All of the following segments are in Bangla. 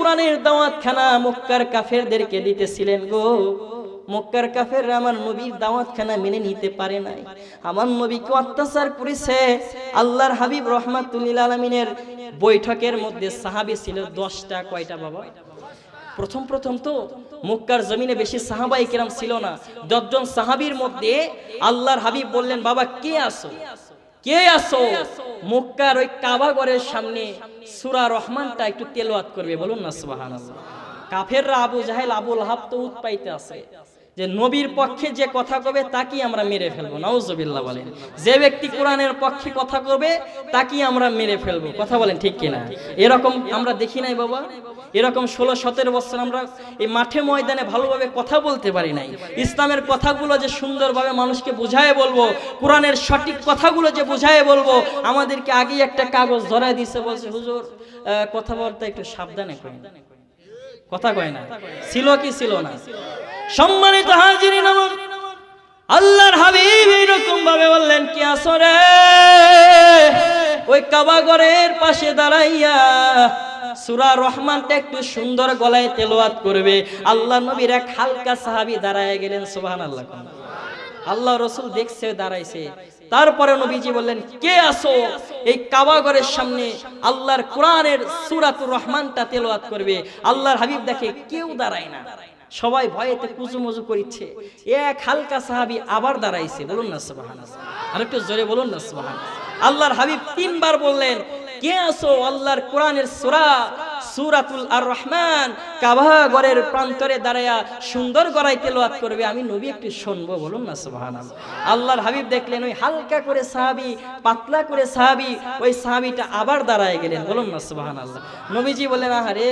কোরআনের দাওয়াতখানা মক্কার কাফেরদেরকে দিতেছিলেন গো। মক্কার কাফেররা আমার নবীর দাওয়াতখানা মেনে নিতে পারে নাই, আমার নবীকে অত্যাচার করেছে। আল্লাহর হাবিব রাহমাতুল্লিল আলামিনের বৈঠকের মধ্যে সাহাবী ছিল 10টা। কয়টা বাবা? প্রথম তো মক্কার জমিনে বেশি সাহাবায়ে কেরাম ছিল না। 10 জন সাহাবীর মধ্যে আল্লাহর হাবিব বললেন, বাবা কে আসো, কে আসো মক্কার ওই কাবা ঘরের সামনে সূরা রহমানটা একটু তেলাওয়াত করবে, বলুন না সুবহানাল্লাহ। কাফেররা আবু জাহেল আবু লাহাব তো উৎপাইতে আছে যে নবীর পক্ষে যে কথা কবে তাকেই আমরা মেরে ফেলবো। নাউজুবিল্লাহ বলেন। যে ব্যক্তি কোরআনের পক্ষে কথা কবে তাকেই আমরা মেরে ফেলবো। কথা বলেন ঠিক কিনা? এরকম আমরা দেখি নাই বাবা। এরকম 16-17 বছর আমরা এই মাঠে ময়দানে ভালোভাবে কথা বলতে পারি নাই। ইসলামের কথাগুলো যে সুন্দরভাবে মানুষকে বুঝায় বলবো, কোরআনের সঠিক কথাগুলো যে বুঝায় বলবো, আমাদেরকে আগেই একটা কাগজ ধরায় দিছে, বলছে হুজুর কথাবার্তা একটু সাবধানে করেন। কথা কয় না, ছিল কি ছিল না? সম্মানিত হাজিরিন আমার, আল্লাহর হাবিব এরকম ভাবে বললেন, কি আসরে ওই কাবা ঘরের পাশে দাঁড়াইয়া সূরা রহমানটা একটু সুন্দর গলায় তেলাওয়াত করবে। আল্লাহ নবীর এক হালকা সাহাবী দাঁড়ায় গেলেন। সুবহানাল্লাহ। আল্লাহ রাসূল দেখছে দাঁড়াইছে, তারপরে নবীজি বললেন, কে আসো এই কাবা ঘরের সামনে আল্লাহর কোরআনের সূরাতুর রহমানটা তেলাওয়াত করবে। আল্লাহর হাবিব দেখে কেউ দাঁড়ায় না, সবাই ভয়েতে কুজুমুজু করছে। এক হালকা সাহাবী আবার দাঁড়াইছে, বলুন না সুবহানাল্লাহ। আরেকটু জোরে বলুন না সুবহানাল্লাহ। আল্লাহর হাবিব 3 বার বললেন, কে আসো আল্লাহর কোরআনের সূরাতুল আর রহমান কাবা ঘরের প্রান্তরে দাঁড়ায়া সুন্দর গলায় তেলাওয়াত করবে, আমি নবী একটু শুনবো, বলুন না সুবহানাল্লাহ। আল্লাহর হাবিব দেখলেন ওই হালকা করে সাহাবী, পাতলা করে সাহাবী, ওই সাহাবীটা আবার দাঁড়ায় গেলেন, বলুন না সুবহানাল্লাহ। নবীজি বললেন, আহারে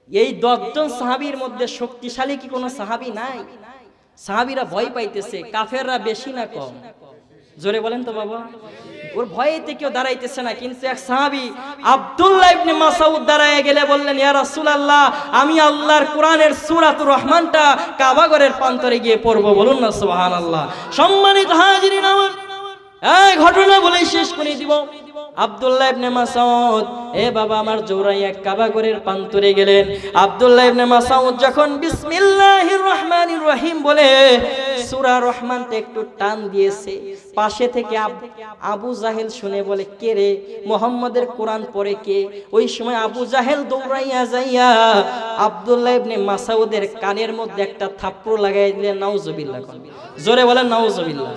এই 10 জন সাহাবীর মধ্যে শক্তিশালী কি কোনো সাহাবী নাই? সাহাবীরা ভয় পাইতেছে, কাফেররা বেশি না কম? জোরে বলেন তো বাবা। ওর ভয়েতে কেউ দাঁড়াইতেছে না, কিন্তু এক সাহাবী আব্দুল্লাহ ইবনে মাসউদ দাঁড়ায় গেলে বললেন, ইয়া রাসূলুল্লাহ, আমি আল্লাহর কোরআনের সূরাতুর রহমানটা কাবা ঘরের প্রান্তরে গিয়ে পড়ব, বলুন না সুবহানাল্লাহ। সম্মানিত হাজিরিন আমার, এই ঘটনা বলে শেষ করে দিব। আব্দুল্লাহ ইবনে মাসউদ বাবা আমার জোরাইয়া কাবা ঘরের প্রান্তরে গেলেন। আব্দুল্লাহ ইবনে মাসউদ যখন বিসমিল্লাহির রহমানির রহিম বলে সূরা রহমানটা একটু টান দিয়েছে, পাশে থেকে আবু জাহেল শুনে বলে, কে রে, মুহাম্মাদের কোরআন পড়ে কে? ওই সময় আবু জাহেল দৌড়াইয়া যাইয়া আব্দুল্লাহ ইবনে মাসউদের কানের মধ্যে একটা থাপ্পড় লাগাই দিলেন। নাউজুবিল্লাহ। জোরে বলেন নাউজুবিল্লাহ।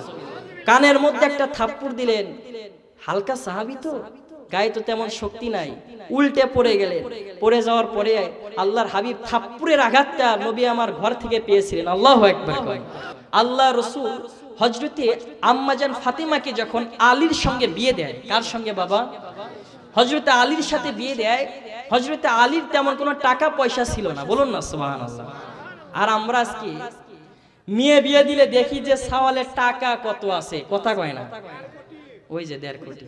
কানের মধ্যে একটা থাপ্পড় দিলেন। হালকা সাহাবী তো, গায়ে তো তেমন শক্তি নাই, উল্টে পড়ে গেলেন। পড়ে যাওয়ার পরে আল্লাহর হাবিব থাপ্পড়ের আঘাতটা নবী আমার ঘর থেকে পেয়েছিলেন। আল্লাহু আকবার। আল্লাহ রাসূল হযরতে আম্মাজান ফাতিমাকে যখন আলীর সঙ্গে বিয়ে দেয়, কার সঙ্গে বাবা? হযরতে আলীর সাথে বিয়ে দেয়। হযরতে আলীর তেমন কোনো টাকা পয়সা ছিল না, বলুন না সুবহানাল্লাহ। আর আমরা আজকে মেয়ে বিয়ে দিলে দেখি যে সাওয়ালের টাকা কত আছে, কথা কয় না, ওই যে 1.5 কোটি,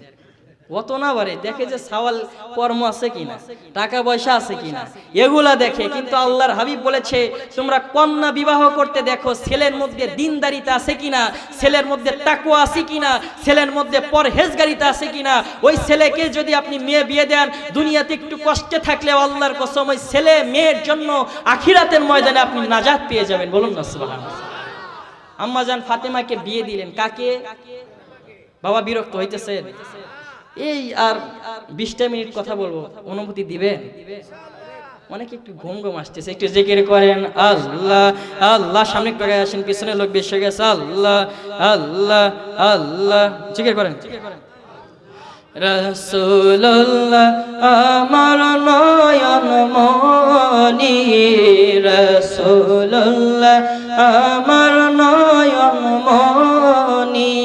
অত না বারে দেখে যে সাওয়াল কর্ম আছে কিনা, টাকা পয়সা আছে কিনা, এগুলা দেখে। কিন্তু আল্লাহর হাবিব বলেছে, তোমরা কন্যা বিবাহ করতে দেখো ছেলের মধ্যে দিনদারিতা আছে কিনা, ছেলের মধ্যে তাকওয়া আছে কিনা, ছেলের মধ্যে পরহেজগারিতা আছে কিনা। ওই ছেলেকে যদি আপনি মেয়ে বিয়ে দেন, দুনিয়াতে একটু কষ্টে থাকলেও আল্লাহর কসম ওই ছেলে মেয়ের জন্য আখিরাতের ময়দানে আপনি নাজাত পেয়ে যাবেন, বলুন না সুবহানাল্লাহ। আম্মাজান ফাতেমাকে বিয়ে দিলেন, কাকে বাবা? বিরক্ত হইতেছেন? এই আর 20টা মিনিট কথা বলবো, অনুমতি দিবেন? অনেকে একটু ঘুম ঘুম আসতেছে, একটু জিকির করেন আল্লাহ আল্লাহ। সামনে একটু আগে আসেন, পিছনে লোক বেশি হয়ে গেছে। আল্লাহ আল্লাহ আল্লাহ, জিকির করেন। রাসূলুল্লাহ আমার নয়ন মনি, রাসূলুল্লাহ আমার নয়ন মনি।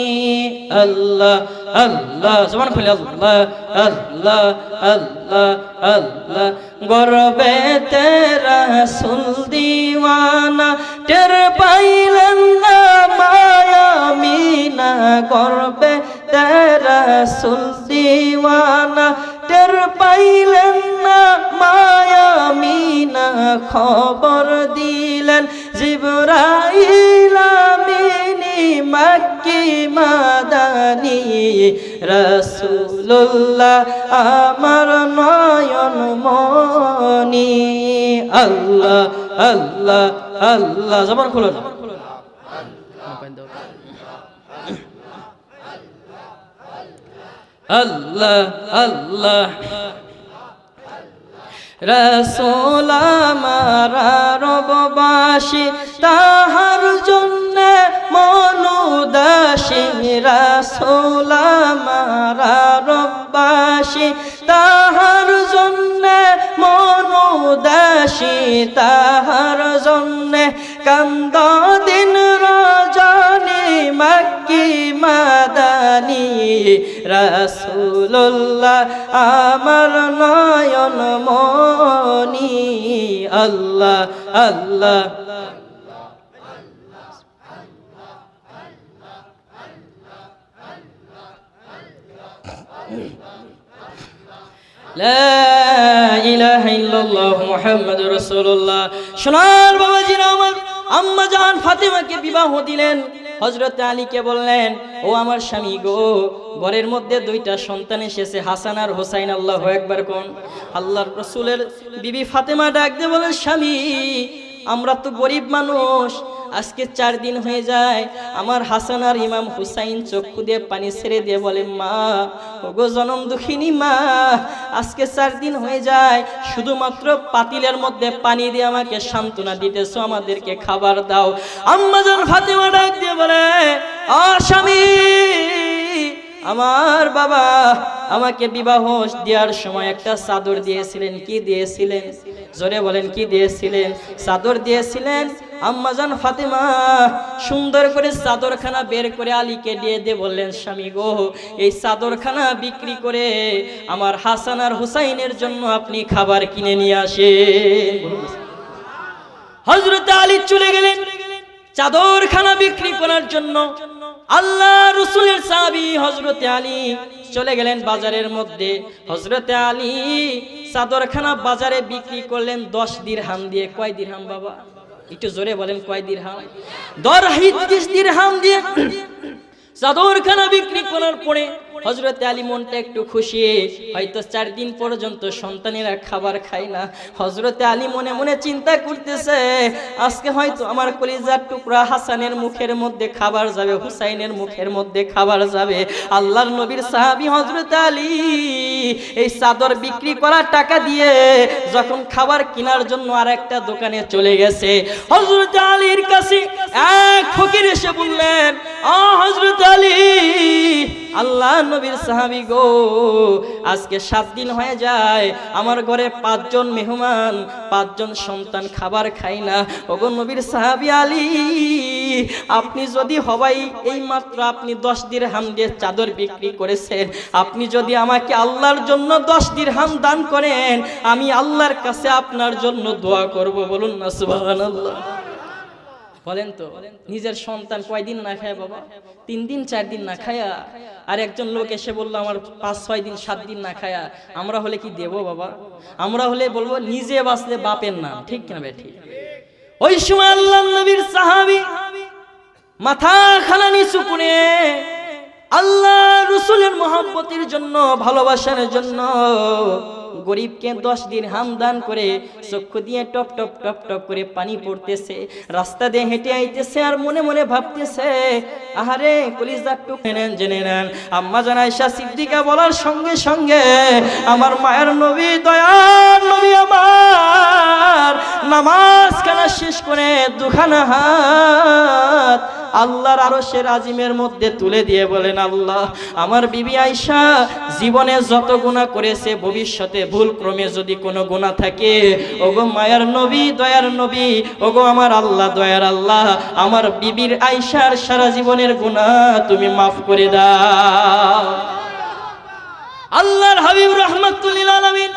আল্লাহ আল্লাহ, জবান খুলে আল্লাহ আল্লাহ আল্লাহ আল্লাহ। গর্বেতে রাসূল দিওয়ানা, টের পাইলেন না মায়া মিনা। গর্বেতে রাসূল দিওয়ানা, টের পাইলেন না মায়া মিনা। খবর দিলেন জিবরাইল আমিনি, মক্কি মাদানী। রাসূল রাসূলুল্লাহ আমার নয়ন মনি। আল্লাহ আল্লাহ আল্লাহ, জবান খুলো না। আল্লাহ আল্লাহ রাসূল আমার রববাসী, তাহার জন্য মন উদাসী। রাসূল আমার রববাসী, তাহার জন্য মন উদাসী। তাহার জন্য কান্দ দিন রজনী মক্কি মাদানী। রাসূলুল্লাহ আমার নয়ন মনি। আল্লাহ আল্লাহ লা ইলাহা ইল্লাল্লাহ মুহাম্মাদুর রাসূলুল্লাহ। সোনার বাবাজিরা আমার, আম্মা জান ফাতেমাকে বিবাহ দিলেন। হযরত আলীকে বললেন, ও আমার স্বামী গো, ঘরের মধ্যে দুইটা সন্তান এসেছে, হাসান আর হোসাইন। আল্লাহু আকবার কোন। আল্লাহর রাসূলের বিবি ফাতেমা ডাক দিয়ে বলেন, স্বামী আমরা তো গরিব মানুষ, আজকে 4 দিন হয়ে যায়, আমার হাসান আর ইমাম হুসাইন চক্ষু দিয়ে পানি ছেড়ে দিয়ে বলে, মা ওগো জনম দুঃখিনী মা, আজকে 4 দিন হয়ে যায়, শুধুমাত্র পাতিলের মধ্যে পানি দিয়ে আমাকে সান্ত্বনা দিতেছো, আমাদেরকে খাবার দাও। আম্মা জান ফাতেমা ডাক দিয়ে বলে, ও স্বামী, আমার বাবা আমাকে বিবাহ দেওয়ার সময় একটা চাদর দিয়েছিলেন। কি দিয়েছিলেন? জোরে বলেন, কি দিয়েছিলেন? চাদর দিয়েছিলেন। আম্মা জান ফাতেমা সুন্দর করে চাদরখানা বের করে আলীকে দিয়ে বললেন, স্বামী গো, এই চাদরখানা বিক্রি করে আমার হাসান আর হুসাইনের জন্য আপনি খাবার কিনে নিয়ে আসেন। হযরত আলী চলে গেলেন চাদরখানা বিক্রি করার জন্য। আল্লাহ রাসূলের সাহাবী হযরত আলী চলে গেলেন বাজারের মধ্যে। হযরত আলী চাদরখানা বাজারে বিক্রি করলেন 10 দিরহাম দিয়ে। কয় দিরহাম বাবা? একটু জোরে বলেন, কয় দিরহাম? 10 দিরহাম দিয়ে চাদরখানা বিক্রি করার পরে হযরত আলী মনটা একটু খুশি, হয়তো 4 দিন পর্যন্ত সন্তানেরা খাবার খায় না। হযরত আলী মনে মনে চিন্তা করতেছে, আজকে হয়তো আমার কলিজার টুকরা হাসানের মুখের মধ্যে খাবার যাবে, হুসাইনের মুখের মধ্যে খাবার যাবে। আল্লাহর নবীর সাহাবী হযরত আলী এই চাদর বিক্রি করার টাকা দিয়ে যখন খাবার কেনার জন্য আরেকটা দোকানে চলে গেছে, হযরত আলীর কাছে এক ফকির এসে বললেন, ও হযরত আলী, আল্লাহ নবীর সাহাবী গো, আজকে 7 দিন হয়ে যায়, আমার ঘরে 5 জন মেহমান, 5 জন সন্তান খাবার খায় না। ওগো নবীর সাহাবী আলী, আপনি যদি হবাই এই মাত্র আপনি 10 দিরহাম দিয়ে চাদর বিক্রি করেছেন, আপনি যদি আমাকে আল্লাহর জন্য 10 দিরহাম দান করেন, আমি আল্লাহর কাছে আপনার জন্য দোয়া করব। বলুন না সুবহানাল্লাহ। বলেন তো, নিজের সন্তান কয়দিন না খায় বাবা? 3 দিন 4 দিন না খায়া। আর একজন লোক এসে বললো আমার 5-6 দিন 7 দিন না খায়া। আমরা হলে কি দেব বাবা? আমরা হলে বলবো নিজে বাঁচলে বাপের নাম, ঠিক না বেঠি? ওই সময় আল্লাহর নবীর সাহাবী মাথা খানা নিচু করে আল্লাহ রাসূলের মহব্বতের জন্য, ভালোবাসার জন্য গরিবকে 10 দিরহাম দান করে চক্ষু দিয়ে টপ টপ টপ টপ করে পানি পড়তেছে। রাস্তা দিয়ে হেঁটে আইতেছে আর মনে মনে ভাবতেছে, আহারে কলিজার টুকরা জেনে নেন। আম্মা জান আয়েশা সিদ্দিকা বলার সঙ্গে সঙ্গে আমার মায়ের নবী, দয়ার নবী আমার নামাজ কানা শেষ করে দুখানা হাত আল্লাহর আরশের আজিমের মধ্যে তুলে দিয়ে বলেন, আল্লাহ, আমার বিবি আয়েশা জীবনে যত গুনাহ করেছে, ভবিষ্যতে ভুল ক্রমে যদি কোনো গুনাহ থাকে, ওগো মায়ার নবী, দয়ার নবী, ওগো আমার আল্লাহ, দয়ার আল্লাহ, আমার বিবির আয়েশার সারা জীবনের গুনাহ তুমি মাফ করে দাও। আল্লাহর হাবিব রাহমাতুল লিল আলামিন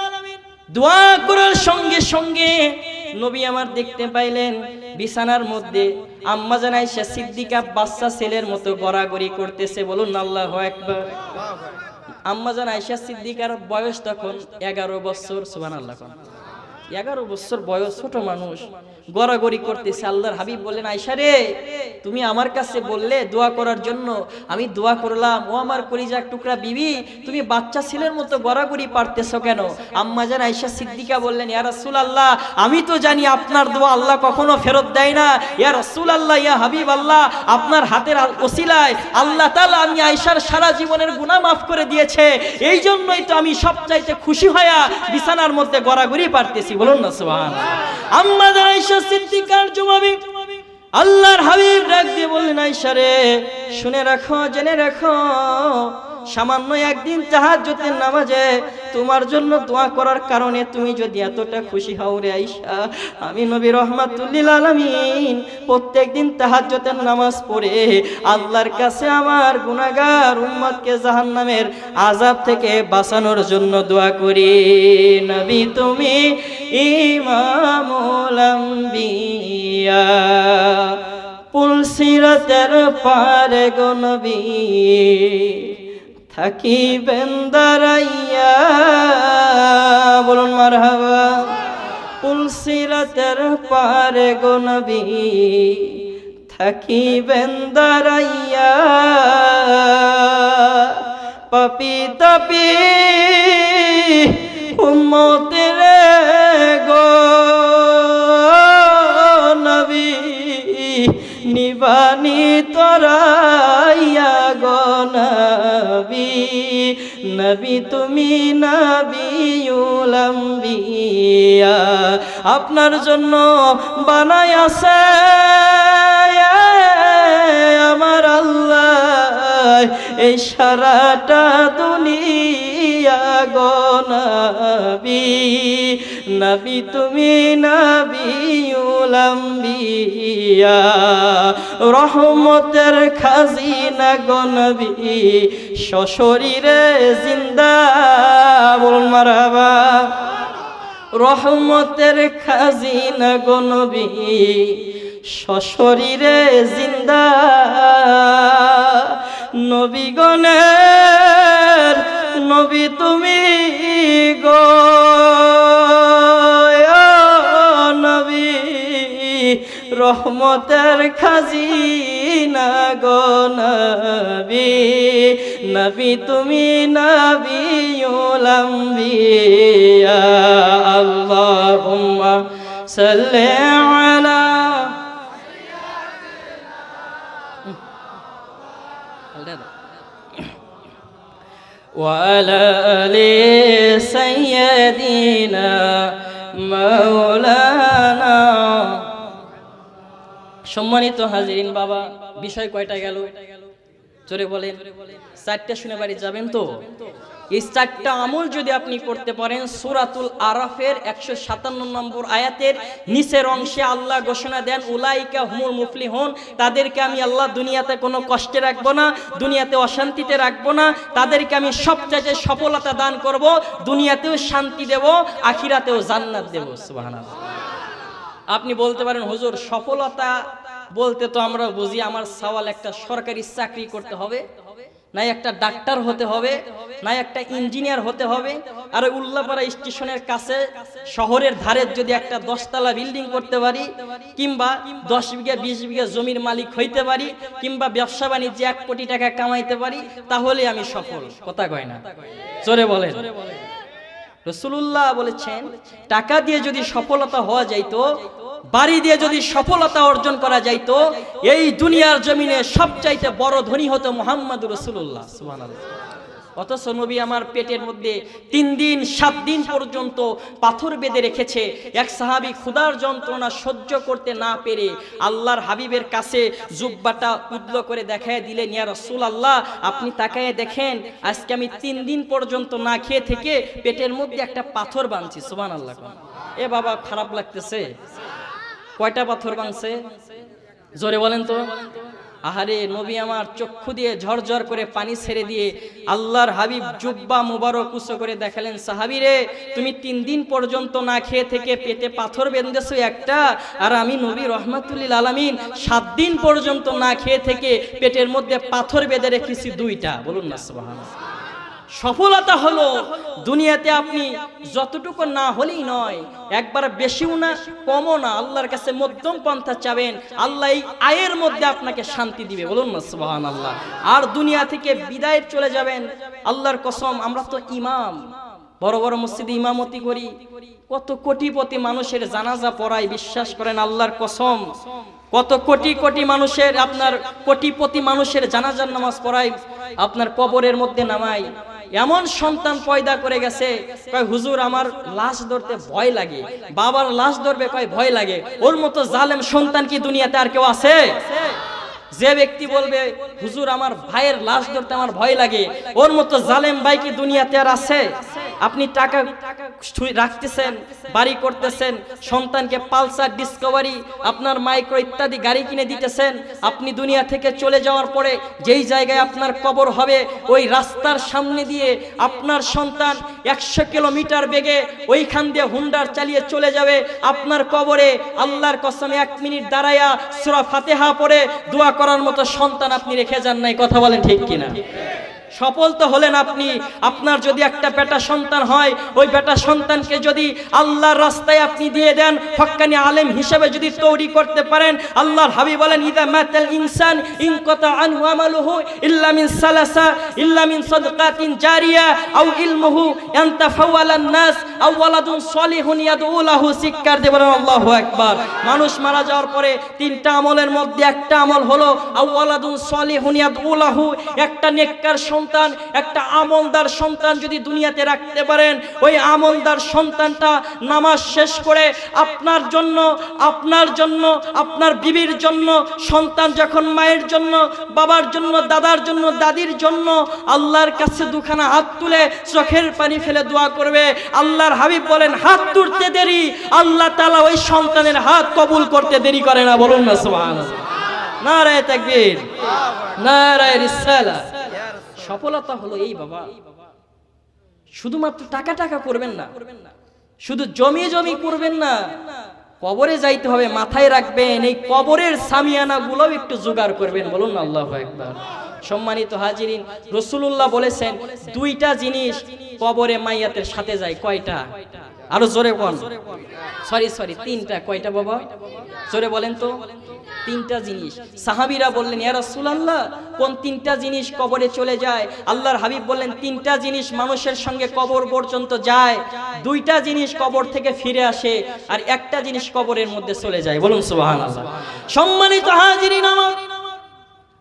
দোয়া করার সঙ্গে সঙ্গে নবী আমার দেখতে পাইলেন বিছানার মধ্যে আম্মা জান আয়েশা সিদ্দিকা বাচ্চা ছেলের মতো গড়াগড়ি করতেছে। বলুন আল্লাহু আকবার। আম্মা জান আয়েশা সিদ্দিকার বয়স তখন 11 বছর। সুবহানাল্লাহ। 11 বছর বয়স, ছোট মানুষ। গড়াগড়ি করতেছে। আল্লাহর হাবিব বললেন, আয়েশা রে, তুমি আমার কাছে বললে দোয়া করার জন্য, আমি দোয়া করলাম। ও আমার কলিজার টুকরা বিবি, তুমি বাচ্চা ছেলের মতো গড়াগড়ি পারতেছো কেন? আম্মা জান আয়েশা সিদ্দিকা বললেন, ইয়া রাসূলুল্লাহ, আমি তো জানি আপনার দোয়া আল্লাহ কখনো ফেরত দেয় না। ইয়া রাসূলুল্লাহ, ইয়া হাবিব আল্লাহ, আপনার হাতের ওসিলায় আল্লাহ তাআলা আমি আয়েশার সারা জীবনের গুনাহ মাফ করে দিয়েছে। এই জন্যই তো আমি সবচাইতে খুশি হয়ে বিছানার মধ্যে গড়াগড়ি পারতেছি। বলুন না সুবহানাল্লাহ। আম্মা জান আয়েশা সিদ্দিকার জবাবে আল্লাহর হাবিব ডাক দিয়ে বললেন, আয়েশা রে, শুনে রাখো, জেনে রাখো, সামান্য একদিন তাহাজ্জুদের নামাজে তোমার জন্য দোয়া করার কারণে তুমি যদি এতটা খুশি হও রে আয়েশা, আমি নবী রাহমাতুল লিল আলামিন প্রত্যেকদিন তাহাজ্জুদের নামাজ পড়ে আল্লাহর কাছে আমার গুনাহগার উম্মতকে জাহান্নামের আযাব থেকে বাঁচানোর জন্য দোয়া করি। নবী তুমি ইমামুল আম্বিয়া, পুলসিরাতের পারে গো নবী থাকিবেন দাঁড়াইয়া। বলুন মারহাবা। পুলসিরাতের পারে গো নবী থাকিবেন দাঁড়াইয়া, পাপী তাপী উম্মতের গো নবী নিবানি তরাইয়া গো নবী, নবী তুমি নবিউল আম্বিয়া, আপনার জন্য বানাই আছে আমার আল্লাহ এই সারাটা দুনিয়া গো নবী, নবী তুমি নবিউল আম্বিয়া, রহমতের খাজিনা গো নবী সশরীরে জিন্দা। বলুন মারহাবা। রহমতের খাজিনা গো নবী সশরীরে জিন্দা, নবীগণের নবী তুমি গো নবী, রহমতের খাজিনা গো নবী, নবী তুমি নবিউল আম্বিয়া। আল্লাহুম্মা সাল্লি আলা وعلى آل سيدنا مولانا। সম্মানিত হাজিরিন, বাবা বিষয় কয়টা গেল জোরে বলেন? চারটা শুনে বাড়ি যাবেন তো? এই চারটা আমল যদি আপনি করতে পারেন, সূরাতুল আরাফের 157 নম্বর আয়াতের নিচের অংশে আল্লাহ ঘোষণা দেন, উলাইকা হুমুল মুফলিহুন, তাদেরকে আমি আল্লাহ দুনিয়াতে কোনো কষ্টে রাখবো না, দুনিয়াতে অশান্তিতে রাখবো না, তাদেরকে আমি সবচেয়ে সফলতা দান করব, দুনিয়াতেও শান্তি দেব, আখিরাতেও জান্নাত দেব। সুবহানাল্লাহ। আপনি বলতে পারেন, হুজুর সফলতা বলতে তো আমরা বুঝি আমার সওয়াল একটা সরকারি চাকরি করতে হবে, না একটা ডাক্তার হতে হবে, না একটা ইঞ্জিনিয়ার হতে হবে, আর উল্লাপাড়া স্টেশনের কাছে শহরের ধারে যদি একটা 10 তলা বিল্ডিং করতে পারি, কিংবা 10 বিঘা 20 বিঘা জমির মালিক হইতে পারি, কিংবা ব্যবসা বাণিজ্যে 1 কোটি টাকা কামাইতে পারি, তাহলে আমি সফল। কথা কয় না? জোরে বলেন। রাসূলুল্লাহ বলেছেন, টাকা দিয়ে যদি সফলতা হওয়া যাইতো, বাড়ি দিয়ে যদি সফলতা অর্জন করা যাইতো, এই দুনিয়ার জমিনে সবচাইতে বড় ধনী হতো মুহাম্মদুর রাসূলুল্লাহ। সুবহানাল্লাহ। অথচ নবী আমার পেটের মধ্যে 3 দিন 7 দিন পর্যন্ত পাথর বেঁধে রেখেছে। এক সাহাবী ক্ষুধার যন্ত্রণা সহ্য করতে না পেরে আল্লাহর হাবিবের কাছে জুব্বাটা উদ্ল করে দেখায় দিলেন, ইয়া রাসূলুল্লাহ, আপনি তাকায় দেখেন, আজকে আমি 3 দিন পর্যন্ত না খেয়ে থেকে পেটের মধ্যে একটা পাথর বাঁধছি। সুবহানাল্লাহ। এ বাবা, খারাপ লাগতেছে? কয়টা পাথর বাঁধছে জোরে বলেন তো? আহারে, নবী আমার চক্ষু দিয়ে ঝরঝর করে পানি ছেড়ে দিয়ে আল্লাহর হাবিব জুব্বা মুবারক উঁচু করে দেখালেন, সাহাবী রে, তুমি 3 দিন পর্যন্ত না খেয়ে থেকে পেটে পাথর বেঁধেছো একটা, আর আমি নবী রাহমাতুল লিল আলামিন 7 দিন পর্যন্ত না খেয়ে থেকে পেটের মধ্যে পাথর বেঁধে রেখেছি 2টা। বলুন না সুবহানাল্লাহ। সফলতা হলো দুনিয়াতে আপনি যতটুকু না হলেই নয়, একবার বেশিও না কমও না, আল্লাহর কাছে মধ্যম পন্থা চাবেন, আল্লাহ এই আয়ের মধ্যে আপনাকে শান্তি দিবে, বলুন না সুবহানাল্লাহ। আর দুনিয়া থেকে বিদায় চলে যাবেন, আল্লাহর কসম, আমরা তো ইমাম, বড় বড় মসজিদে ইমামতি করি, কত কোটিপতি মানুষের জানাজা পড়াই, বিশ্বাস করেন আল্লাহর কসম, কত কোটি কোটি মানুষের, আপনার কোটিপতি মানুষের জানাজার নামাজ পড়াই, আপনার কবরের মধ্যে নামাই। এমন সন্তান পয়দা করে গেছে, কয় হুজুর আমার লাশ ধরতে ভয় লাগে, বাবার লাশ ধরবে কয় ভয় লাগে। ওর মতো জালেম সন্তান কি দুনিয়াতে আর কেউ আছে? যে ব্যক্তি বলবে হুজুর আমার ভাইয়ের লাশ ধরতে আমার ভয় লাগে, ওর মতো জালেম ভাই কি দুনিয়াতে আর আছে? আপনি টাকা রাখতেছেন, বাড়ি করতেছেন, সন্তানকে পালসার, ডিসকভারি, আপনার মাইক্রো ইত্যাদি গাড়ি কিনে দিতেছেন, আপনি দুনিয়া থেকে চলে যাওয়ার পরে যেই জায়গায় আপনার কবর হবে ওই রাস্তার সামনে দিয়ে আপনার সন্তান 100 কিলোমিটার বেগে ওইখান দিয়ে হুন্ডার চালিয়ে চলে যাবে আপনার কবরে। আল্লাহর কসমে 1 মিনিট দাঁড়ায়া সূরা ফাতিহা পড়ে দোয়া করার মতো সন্তান আপনি রেখে যান নাই, কথা বলেন ঠিক কিনা? সফল তো হলেন আপনি। আপনার যদি একটা বেটা সন্তান হয়, ওই বেটা সন্তানকে যদি আল্লাহর রাস্তায় আপনি দিয়ে দেন, হক্কানি আলেম হিসেবে যদি তৈরি করতে পারেন, আল্লাহর হাবিব বলেন ইযা মাতাল ইনসান ইনকাতা আনহু আমালুহু ইল্লা মিন সালাসা ইল্লা মিন সাদকাতিন জারিয়া আও ইলমুহু ইয়ানতাফাওয়ালান নাস আও ওয়ালাদুন সলিহুন ইয়াদউ লাহু, সিক্কার দিয়ে বলেন আল্লাহু আকবার। মানুষ মারা যাওয়ার পরে 3টা আমলের মধ্যে একটা আমল হলো আও ওয়ালাদুন সলিহুন ইয়াদউ লাহু, একটা নেককার সন্তান, একটা আমলদার সন্তান যদি দুনিয়াতে রাখতে পারেন, ওই আমলদার সন্তানটা নামাজ শেষ করে আপনার জন্য, আপনার জন্য, আপনার বিবির জন্য, সন্তান যখন মায়ের জন্য, বাবার জন্য, দাদার জন্য, দাদির জন্য আল্লাহর কাছে দুখানা হাত তুলে চোখের পানি ফেলে দোয়া করবে। আল্লাহর হাবিব বলেন হাত তুলতে দেরি, আল্লাহ তাআলা ওই সন্তানের হাত কবুল করতে দেরি করে না, বলুন না সুবহানাল্লাহ। নারায়ে তাকবীর, নারায়ে রিসালাহ। সফলতা হলো এই বাবা, শুধুমাত্র টাকা টাকা করবেন না, শুধু জমি জমি করবেন না, কবরে যাইতে হবে, মাথায় রাখবেন এই কবরের সামিয়ানা গুলো একটু জোগাড় করবেন, বলুন না আল্লাহু আকবার। সম্মানিত হাজিরিন, রাসূলুল্লাহ বলেছেন 2টা জিনিস কবরে মাইয়াতের সাথে যায়। কয়টা? আরো জোরে বল। সরি 3টা। কয়টা বাবা? জোরে বলেন তো। 3টা জিনিস। সাহাবীরা বললেন ইয়া রাসূলুল্লাহ কোন 3টা জিনিস কবরে চলে যায়? আল্লাহর হাবিব বললেন 3টা জিনিস মানুষের সঙ্গে কবর পর্যন্ত যায়, 2টা জিনিস কবর থেকে ফিরে আসে, আর একটা জিনিস কবরের মধ্যে চলে যায়, বলুন সুবহানাল্লাহ। সম্মানিত হাজিরিন আমার,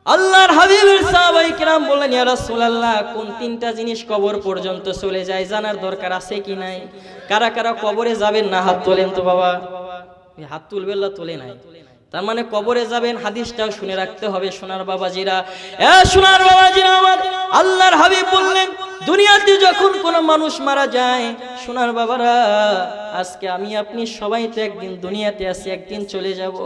আল্লাহর হাবিবের সাহাবায়ে কেরাম বললেন ইয়া রাসূলুল্লাহ কোন 3টা জিনিস কবর পর্যন্ত চলে যায়, জানার দরকার আছে কি নাই? কারা কারা কবরে যাবেন না হাত তোলেন তো বাবা। হাত তুলবেন না, তোলে নাই, তার মানে কবরে যাবেন, হাদিসটাও শুনে রাখতে হবে সোনার বাবাজিরা। সোনার বাবাজিরা আমার, আল্লাহর হাবিব বললেন দুনিয়াতে যখন কোনো মানুষ মারা যায়, সোনার বাবারা আজকে আমি আপনি সবাই তো একদিন দুনিয়াতে আছি, একদিন চলে যাব।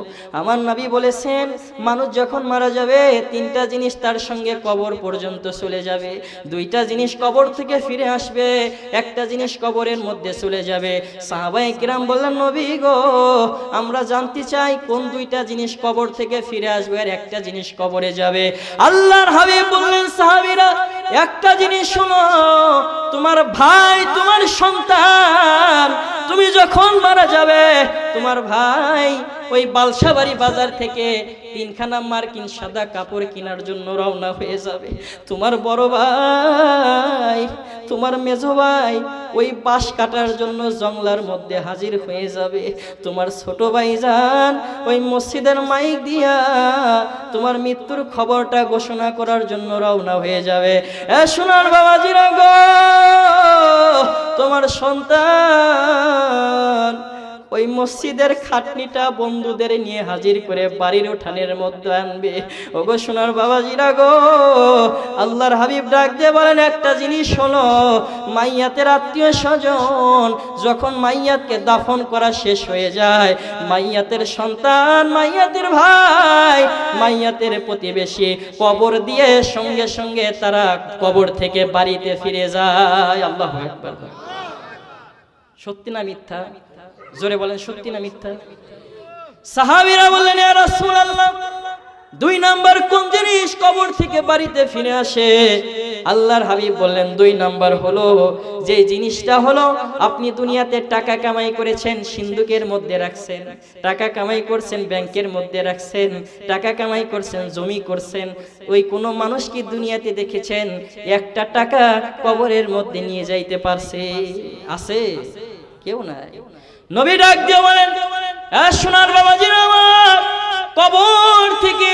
আমার নবী বলেছেন মানুষ যখন মারা যাবে 3টা জিনিস তার সঙ্গে কবর পর্যন্ত চলে যাবে, 2টা জিনিস কবর থেকে ফিরে আসবে, একটা জিনিস কবরের মধ্যে চলে যাবে। সাহাবায়ে কিরাম বললেন নবী গো আমরা জানতে চাই কোন 2টা জিনিস কবর থেকে ফিরে আসবে আর একটা জিনিস কবরে যাবে। আল্লাহর হাবিব বললেন সাহাবীরা একটা জিনিস শোনো, তোমার ভাই, তোমার সন্তান, তুমি যখন মারা যাবে তোমার ভাই ওই বালসাবাড়ি বাজার থেকে 3খানা মার্কিন সাদা কাপড় কেনার জন্য রওনা হয়ে যাবে। তোমার বড় ভাই, তোমার মেজো ভাই ওই বাঁশ কাটার জন্য জঙ্গলার মধ্যে হাজির হয়ে যাবে। তোমার ছোট ভাইজান ওই মসজিদের মাইক দিয়া তোমার মৃত্যুর খবরটা ঘোষণা করার জন্য রওনা হয়ে যাবে। সোনার বাবাজিরা গো, তোমার সন্তান ওই মসজিদের খাটনিটা বন্ধুদের নিয়ে হাজির করে বাড়ির উঠানের মধ্যে আনবে। ওগো সোনার বাবাজিরা গো, আল্লাহর হাবিব ডাক দিয়ে বলেন একটা জিনিস শোনো, মাইয়াতের আত্মীয় স্বজন যখন মাইয়াতকে দাফন করা শেষ হয়ে যায়, মাইয়াতের সন্তান, মাইয়াতের ভাই, মাইয়াতের প্রতিবেশী কবর দিয়ে সঙ্গে সঙ্গে তারা কবর থেকে বাড়িতে ফিরে যায়। আল্লাহু আকবার। সত্যি না মিথ্যা? জোরে বলেন সত্যি না মিথ্যা? সাহাবীরা বললেন ইয়া রাসূলুল্লাহ 2 নাম্বার কোন জিনিস কবর থেকে বাড়িতে ফিরে আসে? আল্লাহর হাবিব বললেন 2 নাম্বার হলো যে জিনিসটা হলো আপনি দুনিয়াতে টাকা কামাই করেছেন সিন্ধুকের মধ্যে রাখছেন, টাকা কামাই করছেন ব্যাংকের মধ্যে রাখছেন, টাকা কামাই করছেন জমি করছেন, ওই কোন মানুষ কি দুনিয়াতে দেখেছেন একটা টাকা কবরের মধ্যে নিয়ে যাইতে পারছে? আছে? কেউ নাই। নবী ডাক দিয়ে বলেন, সোনার বাবাজিরা আমার, কবর থেকে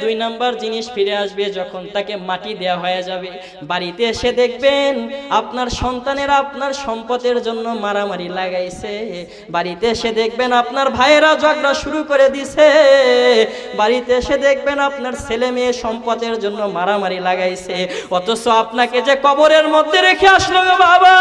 2 নাম্বার জিনিস ফিরে আসবে যখন তাকে মাটি দেয়া হয়ে যাবে। বাড়িতে এসে দেখবেন আপনার সন্তানেরা আপনার সম্পদের জন্য মারামারি লাগাইছে, বাড়িতে এসে দেখবেন আপনার ভাইয়েরা ঝগড়া শুরু করে দিছে, বাড়িতে এসে দেখবেন আপনার ছেলে মেয়ে সম্পদের জন্য মারামারি লাগাইছে, অথচ আপনাকে যে কবরের মধ্যে রেখে আসলো গো বাবা,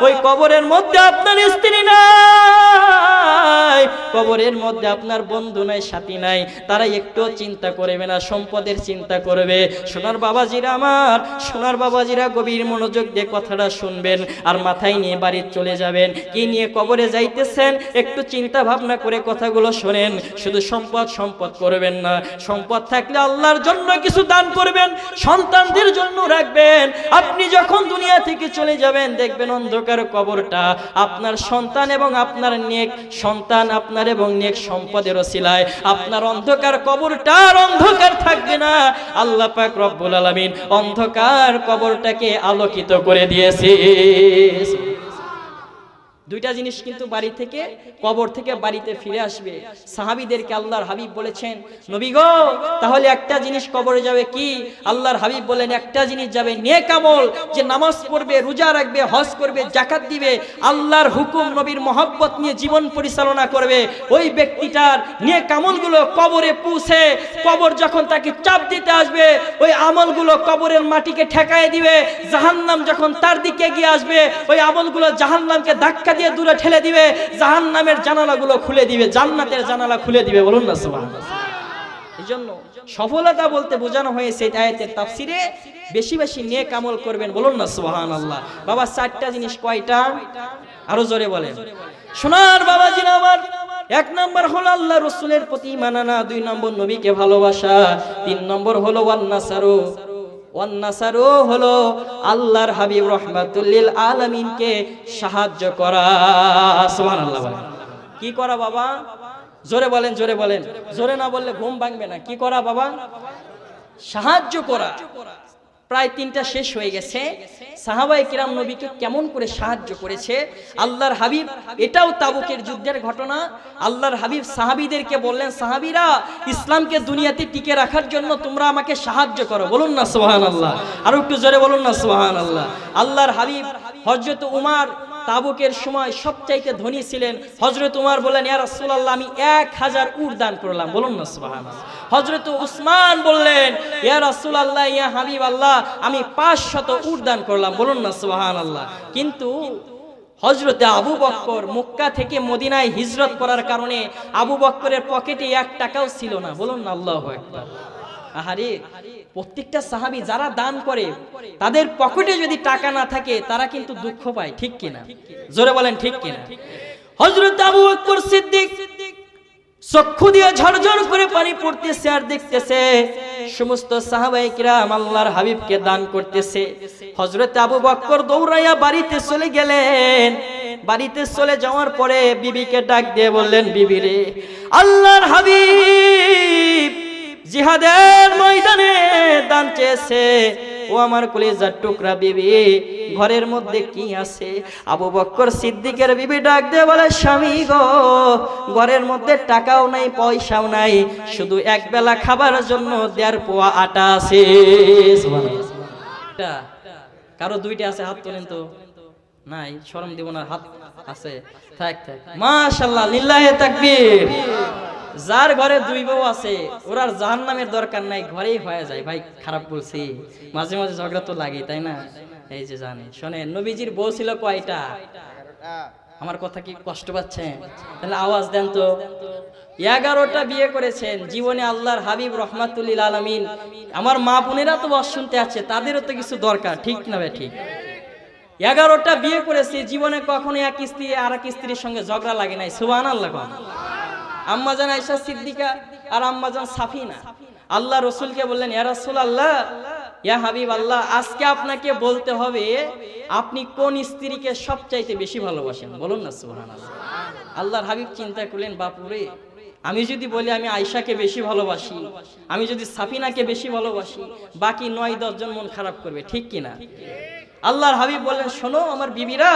ওই কবরের মধ্যে আপনার স্ত্রী নাই, কবরের মধ্যে আপনার বন্ধু নাই, সাথী নাই, তারা একটু চিন্তা করবে না, সম্পদের চিন্তা করবে। সোনার বাবাজিরা আমার, সোনার বাবাজিরা গভীর মনোযোগ দিয়ে কথাটা শুনবেন আর মাথায় নিয়ে বাড়ি চলে যাবেন। কি নিয়ে কবরে যাইতেছেন একটু চিন্তা ভাবনা করে কথাগুলো শোনেন। শুধু সম্পদ সম্পদ করবেন না, সম্পদ থাকলে আল্লাহর জন্য কিছু দান করবেন, সন্তানদের জন্য রাখবেন। আপনি যখন দুনিয়া থেকে চলে যাবেন দেখবেন অন্ধকার কবরটা আপনার সন্তান এবং আপনার নেক সন্তান, আপনার এবং নেক সম্পদের ওসিলায় আপনার অন্ধকার কবরটা আর অন্ধকার থাকবে না। আল্লাহ পাক রব্বুল আলামিন অন্ধকার কবরটাকে আলোকিত করে দিয়েছে। 2টা জিনিস কিন্তু বাড়ি থেকে কবর থেকে বাড়িতে ফিরে আসবে। সাহাবীদেরকে আল্লাহর হাবিব বলেছেন, নবী গো তাহলে একটা জিনিস কবরে যাবে কি? আল্লাহর হাবিব বলেন একটা জিনিস যাবে, নেক আমল, যে নামাজ পড়বে, রোজা রাখবে, হজ করবে, যাকাত দিবে, আল্লাহর হুকুম নবীর মহব্বত নিয়ে জীবন পরিচালনা করবে, ওই ব্যক্তিটার নেক আমলগুলো কবরে পৌঁছে কবর যখন তাকে চাপ দিতে আসবে ওই আমলগুলো কবরের মাটিকে ঠেকায় দিবে। জাহান্নাম যখন তার দিকে এগিয়ে আসবে ওই আমলগুলো জাহান্নামকে ধাক্কা দিয়ে দূরে ঠেলে দিবে, জাহান্নামের জানালাগুলো খুলে দিবে, জান্নাতের জানালা খুলে দিবে। বলুন না সুবহানাল্লাহ। এইজন্য সফলতা বলতে বোঝানো হয়েছে এই আয়াতের তাফসিরে বেশি বেশি নেক আমল করবেন। বলুন না সুবহানাল্লাহ। বাবা 4টা জিনিস কয়টা? আরো জোরে বলেন। সোনার বাবাজিরা আমার, 1 নাম্বার হলো আল্লাহ রাসূলের প্রতি ঈমান আনা, 2 নম্বর নবীকে ভালোবাসা, 3 নম্বর হলো ওয়ান নাসারু হলো আল্লাহর হাবিব রাহমাতুল লিল আলামিনকে সাহায্য করা। সুবহানাল্লাহ বলেন। কি করা বাবা? জোরে বলেন, জোরে বলেন, জোরে না বললে ঘুম ভাঙবে না। কি করা বাবা? সাহায্য করা। প্রায় 3টা শেষ হয়ে গেছে। সাহাবায়ে কিরাম নবীকে কেমন করে সাহায্য করেছে আল্লাহর হাবিব, এটাও তাবুকের যুদ্ধের ঘটনা। আল্লাহর হাবিব সাহাবীদেরকে বললেন, সাহাবীরা ইসলামকে দুনিয়াতে টিকে রাখার জন্য তোমরা আমাকে সাহায্য করো। বলুন না সুবহানাল্লাহ। আর একটু জোরে বলুন না সুবহানাল্লাহ। আল্লাহর হাবিব হযরত উমর তাবুকের সময় সবচাইতে ধনী ছিলেন। হযরত উমর বললেন, ইয়া রাসূলুল্লাহ আমি 1000 উট দান করলাম। বলুন না সুবহানাল্লাহ। হযরত উসমান বললেন, ইয়া রাসূলুল্লাহ ইয়া হাবিবাল্লাহ আমি 500 উট দান করলাম। বলুন না সুবহানাল্লাহ। কিন্তু হযরতে আবু বকর মক্কা থেকে মদিনায় হিজরত করার কারণে আবু বকরের পকেটে 1 টাকাও ছিল না। বলুন না আল্লাহু আকবার। আহারে, প্রত্যেকটা সাহাবী যারা দান করে তাদের পকেটে যদি টাকা না থাকে তারা কিন্তু দুঃখ পায়, ঠিক কিনা? জোরে বলেন ঠিক কিনা? হযরত আবু বকর সিদ্দিক চক্ষু দিয়ে ঝরঝর করে পানি পড়তেছে আর দেখতেছে সমস্ত সাহাবায়ে কিরাম আল্লাহর হাবিবকে দান করতেছে। হযরত আবু বকর দৌড়াইয়া বাড়িতে চলে গেলেন। বাড়িতে চলে যাওয়ার পরে বিবিকে ডাক দিয়ে বললেন, বিবি রে, আল্লাহর হাবিব জিহাদের ময়দানে দান চেয়েছে। ও আমার কলিজার টুকরা বিবি, ঘরের মধ্যে কি আছে? আবু বকর সিদ্দিকের বিবি ডাক দিয়ে বলে, স্বামী গো, ঘরের মধ্যে টাকাও নাই, পয়সাও নাই, শুধু এক বেলা খাবারের জন্য 1.5 পোয়া আটা আছে। সুবহানাল্লাহ। কারো 2টা আছে? হাত তোলেন তো। নাই, শরম দিব না। হাত আছে? থাক থাক। মাশাআল্লাহ, লিল্লাহি তাকবীর। যার ঘরে 2 বউ আছে ওর আর জাহান্নামের দরকার নাই, ঘরেই হয়ে যায়। ভাই খারাপ বলছি? মাঝে মাঝে ঝগড়া তো লাগে, তাই না? এই যে জানেন, শোনেন, নবীজির বউ ছিল কয়টা? আমার কথা কি কষ্ট পাচ্ছেন? তাহলে আওয়াজ দেন তো। 11টা বিয়ে করেছেন জীবনে আল্লাহর হাবিব রাহমাতুল লিল আলামিন। আমার মা বোনেরা তো বস শুনতে আছে, তাদেরও তো কিছু দরকার, ঠিক না ভাই? ঠিক। 11টা বিয়ে করেছে জীবনে, কখনো এক স্ত্রী আর এক স্ত্রীর সঙ্গে ঝগড়া লাগে নাই। সুবহানাল্লাহ। আম্মাজান আয়েশা সিদ্দিকা আর আম্মাজান সাফিনা আল্লাহ রাসূলকে বললেন, ইয়া রাসূলুল্লাহ ইয়া হাবিব আল্লাহ, আজকে আপনাকে বলতে হবে আপনি কোন স্ত্রীকে সবচাইতে বেশি ভালোবাসেন, বলুন না সুবহানাল্লাহ। আল্লাহর হাবিব চিন্তা করলেন, বাপুরে, আমি যদি বলি আমি আয়েশাকে বেশি ভালোবাসি, আমি যদি সাফিনাকে বেশি ভালোবাসি, বাকি 9-10 জন মন খারাপ করবে, ঠিক কিনা? আল্লাহর হাবিব বললেন, শোনো আমার বিবিরা,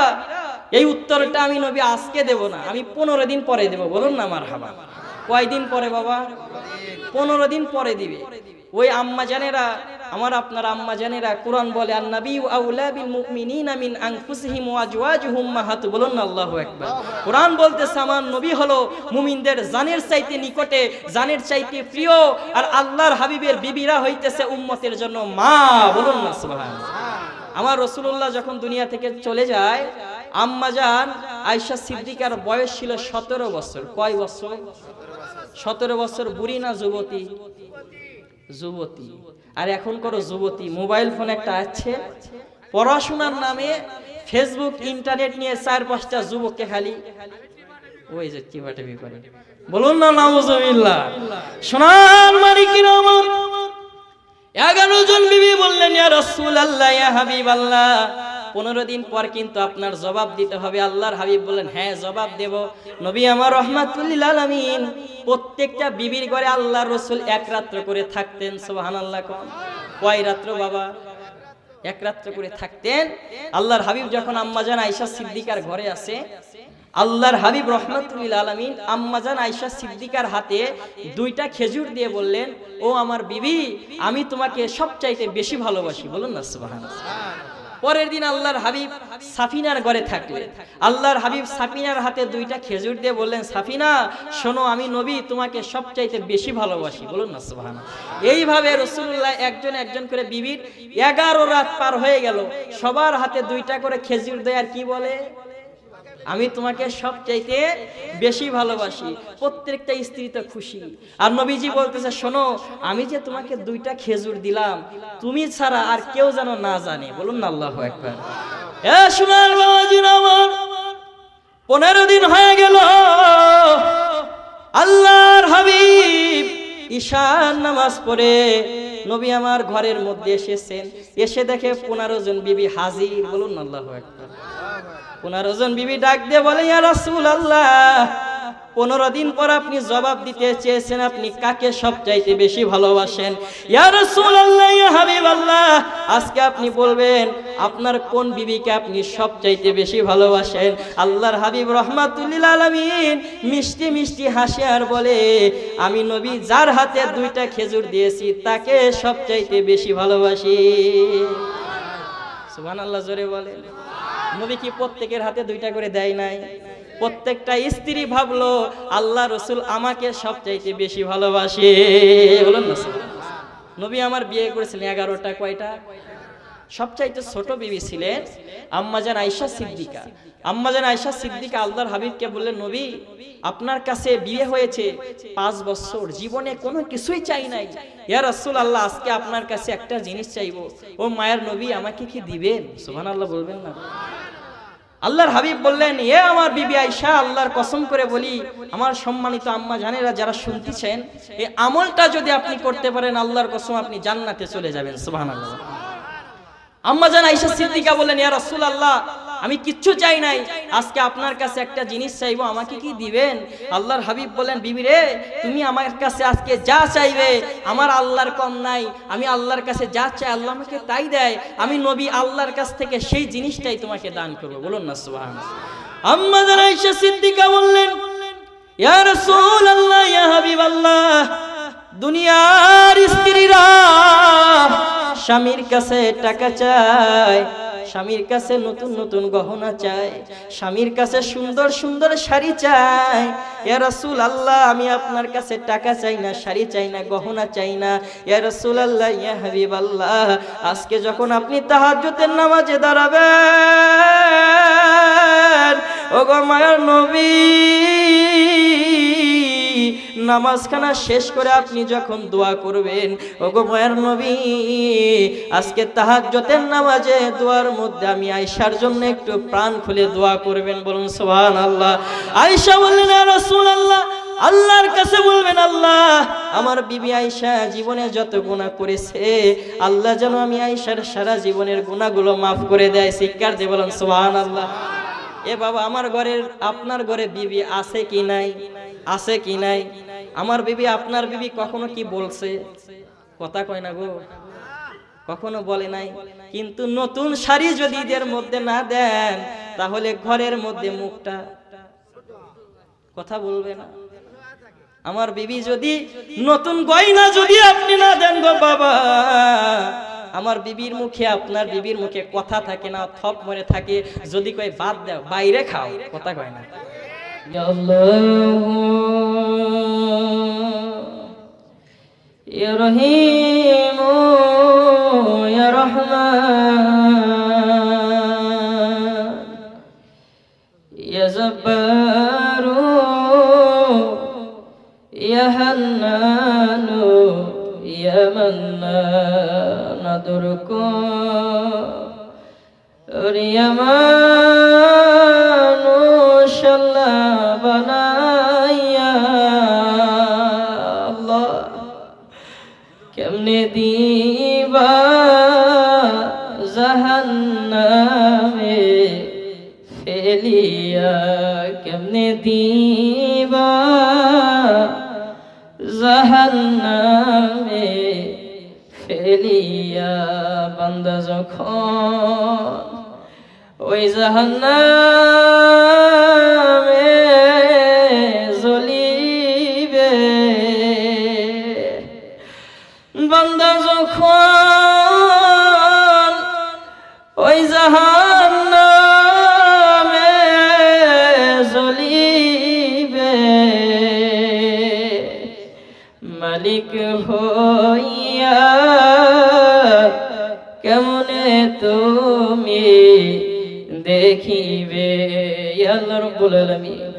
এই উত্তরটা আমি নবী আজকে দেব না, আমি 15 দিন পরে দেব, বলুন না মারহাবা। কয়দিন পরে বাবা? 15 দিন পরে দিবে। ওই আম্মা জানেরা, আমার আপনার আম্মা জানেরা, কোরআন বলে আন-নাবিয়্যু আউলা বিল মুমিনিনা মিন আনফুসিহিম ওয়া আজওয়াজুহুম উম্মাহাতু, বলুন না আল্লাহু আকবার। কোরআন বলতেছে আমার নবী হলো মুমিনদের জানের চাইতে নিকটে, জানের চাইতে প্রিয়, আর আল্লাহর হাবিবের বিবিরা হইতেছে উম্মতের জন্য মা, বলুন না সুবহানাল্লাহ। আমার রাসূলুল্লাহ যখন দুনিয়া থেকে চলে যায়, আম্মা জান আয়েশা সিদ্দিকার বয়স ছিল 17 বছর। কয় বছর? 17 বছর। বুড়ি না যুবতী? যুবতী। আর এখন করো যুবতী, মোবাইল ফোন একটা আছে, পড়াশোনার নামে ফেসবুক ইন্টারনেট নিয়ে 4-5টা যুবককে খালি ওই যে কি বাটে বিপরে, বলুন না নাউজুবিল্লাহ। সোনার মালিকের আমার 11 জন বিবি বললেন, ইয়া রাসূলুল্লাহ, ইয়া হাবিবাল্লাহ, 15 দিন পর কিন্তু আপনার জবাব দিতে হবে। আল্লাহর হাবিব বললেন, হ্যাঁ জবাব দেব। নবী আমার রাহমাতুল লিল আলামিন প্রত্যেকটা বিবির ঘরে আল্লাহর রাসূল এক রাত্র করে থাকতেন। সুবহানাল্লাহ। কয় রাত্র বাবা? এক রাত্র করে থাকতেন। আল্লাহর হাবিব যখন আম্মাজান আয়েশা সিদ্দিকার ঘরে আছে, আল্লাহর হাবিব রাহমাতুল লিল আলামিন আম্মাজান আয়েশা সিদ্দিকার হাতে 2টা খেজুর দিয়ে বললেন, ও আমার বিবি, আমি তোমাকে সবচাইতে বেশি ভালোবাসি, বলুন না সুবহানাল্লাহ। পরের দিন আল্লাহর হাবিব সাফিনার ঘরে থাকলেন। আল্লাহর হাবিব সাফিনার হাতে 2টা খেজুর দিয়ে বললেন, সাফিনা শোনো, আমি নবী তোমাকে সবচাইতে বেশি ভালোবাসি, বলুন না সুবহানাল্লাহ। এইভাবে রাসূলুল্লাহ একজন একজন করে বিবির 11 রাত পার হয়ে গেল, সবার হাতে 2টা করে খেজুর দেয়, আর কি বলে, আমি তোমাকে সবচাইতে বেশি ভালোবাসি। প্রত্যেকটা স্ত্রী তো খুশি। আর নবীজি বলতেছে, শোনো, আমি যে তোমাকে 2টা খেজুর দিলাম, তুমি ছাড়া আর কেউ যেন না জানে, বলুন না আল্লাহু আকবার। এ সোনার বাবাজিরা আমার, 15 দিন হয়ে গেল। আল্লাহর হাবিব ঈশার নামাজ পড়ে নবী আমার ঘরের মধ্যে এসেছেন। এসে দেখে 15 জন বিবি হাজির, বলুন না আল্লাহু আকবার। 15 জন বিবি ডাক দিয়ে বলে, ইয়া রাসূলুল্লাহ, 15 দিন পর আপনি জবাব দিতে চেয়েছেন, আপনি কাকে সবচাইতে বেশি ভালোবাসেন? ইয়া রাসূলুল্লাহ, ইয়া হাবিবাল্লাহ, আজকে আপনি বলবেন আপনার কোন বিবিকে আপনি সবচাইতে বেশি ভালোবাসেন। আল্লাহর হাবিব রাহমাতুল লিল আলামিন মিষ্টি মিষ্টি হাসি আর বলে, আমি নবী যার হাতে 2টা খেজুর দিয়েছি তাকে সবচাইতে বেশি ভালোবাসি। সুবহানাল্লাহ, জোরে বলেন। নবী কি প্রত্যেকের হাতে 2টা করে দেয় নাই? প্রত্যেকটা স্ত্রী ভাবলো আল্লাহ রাসূল আমাকে সবচাইতে বেশি ভালোবাসে, বলুন না। নবী আমার বিয়ে করেছিলেন 11টা। কয়টা? সবচাইতে ছোট বিবি ছিলেন আম্মাজান আয়েশা সিদ্দিকা। আম্মাজান আয়েশা সিদ্দিকা আল্লাহর হাবিবকে বললেন, নবী আপনার কাছে বিয়ে হয়েছে 5 বছর, জীবনে কোনো কিছুই চাই নাই, ইয়া রাসূলুল্লাহ আজকে আপনার কাছে একটা জিনিস চাইবো। ও মায়ের নবী, আমাকে কি দিবেন? সুবহানাল্লাহ বলবেন না? আল্লাহর হাবিব বললেন, এ আমার বিবি আয়েশা, আল্লাহর কসম করে বলি, আমার সম্মানিত আম্মা জানেরা যারা শুনতেছেন, এই আমলটা যদি আপনি করতে পারেন, আল্লাহর কসম আপনি জান্নাতে চলে যাবেন। সুবহানাল্লাহ। আম্মাজান আয়েশা সিদ্দিকা বললেন, ইয়া রাসূলুল্লাহ আমি কিচ্ছু চাই নাই, আজকে আপনার কাছে একটা জিনিস চাইবো, আমাকে কি দিবেন? আল্লাহর হাবিব বলেন, বিবি রে, তুমি আমার কাছে আজকে যা চাইবে, আমার আল্লাহর কম নাই, আমি আল্লাহর কাছে যা চাই আল্লাহ আমাকে তাই দেয়, আমি নবী আল্লাহর কাছ থেকে সেই জিনিসটাই তোমাকে দান করবো, বলুন না সুবহানাল্লাহ। আম্মাজান আয়েশা সিদ্দিকা বললেন, ইয়া রাসূলুল্লাহ, ইয়া হাবিবাল্লাহ, দুনিয়ার স্ত্রীরা স্বামীর কাছে টাকা চায়, স্বামীর কাছে নতুন নতুন গহনা চায়, স্বামীর কাছে সুন্দর সুন্দর শাড়ি চায়। ইয়া রাসূলুল্লাহ আমি আপনার কাছে টাকা চাই না, শাড়ি চাই না, গহনা চাই না। ইয়া রাসূলুল্লাহ, ইয়া হাবিবাল্লাহ, আজকে যখন আপনি তাহাজ্জুদের নামাজে দাঁড়াবেন, ওগো মায়ার নবী, নামাজখানা শেষ করে আপনি যখন দোয়া করবেন, ওগো মায়ার নবী, আজকে তাহাজ্জুদের নামাজে দোয়ার মধ্যে আমি আয়েশার জন্য একটু প্রাণ খুলে দোয়া করবেন, বলুন সুবহানাল্লাহ। আয়েশা বললেন, ইয়া রাসূলুল্লাহ আল্লাহর কাছে বলবেন, আল্লাহ আমার বিবি আয়েশা জীবনে যত গুনাহ করেছে, আল্লাহ যেন আমি আয়েশার সারা জীবনের গুনাহগুলো মাফ করে দেয়। চিৎকার দিয়ে বলেন সুবহানাল্লাহ। এ বাবা, আমার ঘরের আপনার ঘরে বিবি আছে কি নাই? আছে কি নাই? আমার বিবি আপনার বিবি কখনো কি বলছে? কথা কয় না গো, কখনো বলে নাই। কিন্তু নতুন শাড়ি যদি এদের মধ্যে না দেন, তাহলে ঘরের মধ্যে মুখটা কথা বলবে না। আমার বিবি যদি নতুন গয়না যদি আপনি না দেন গো বাবা, আমার বিবির মুখে আপনার বিবির মুখে কথা থাকে না, থপ মরে থাকে। যদি কয় বাদ দাও, বাইরে খাও, কথা কয় না। ইয়া রহিম ইয়া রহমান ইয়া জব্বার ইয়া হান্নান ইয়া মান্নান আদরকু ইয়া মানুষাল্লাহ বানাইয়া আল্লাহ কেমনে দিবা জাহান্নামে ফেলিয়া, কেমনে দিবা জাহান্নামে ফেলিয়া। বান্দা যখন ওই জাহান্নামে জ্বলিবে, বান্দা যখন ওই জাহান্নামে জ্বলিবে, মালিক হইয়া কেমনে তুমি দেখিবে। ইয়া আল্লাহ রাব্বুল আলামিন,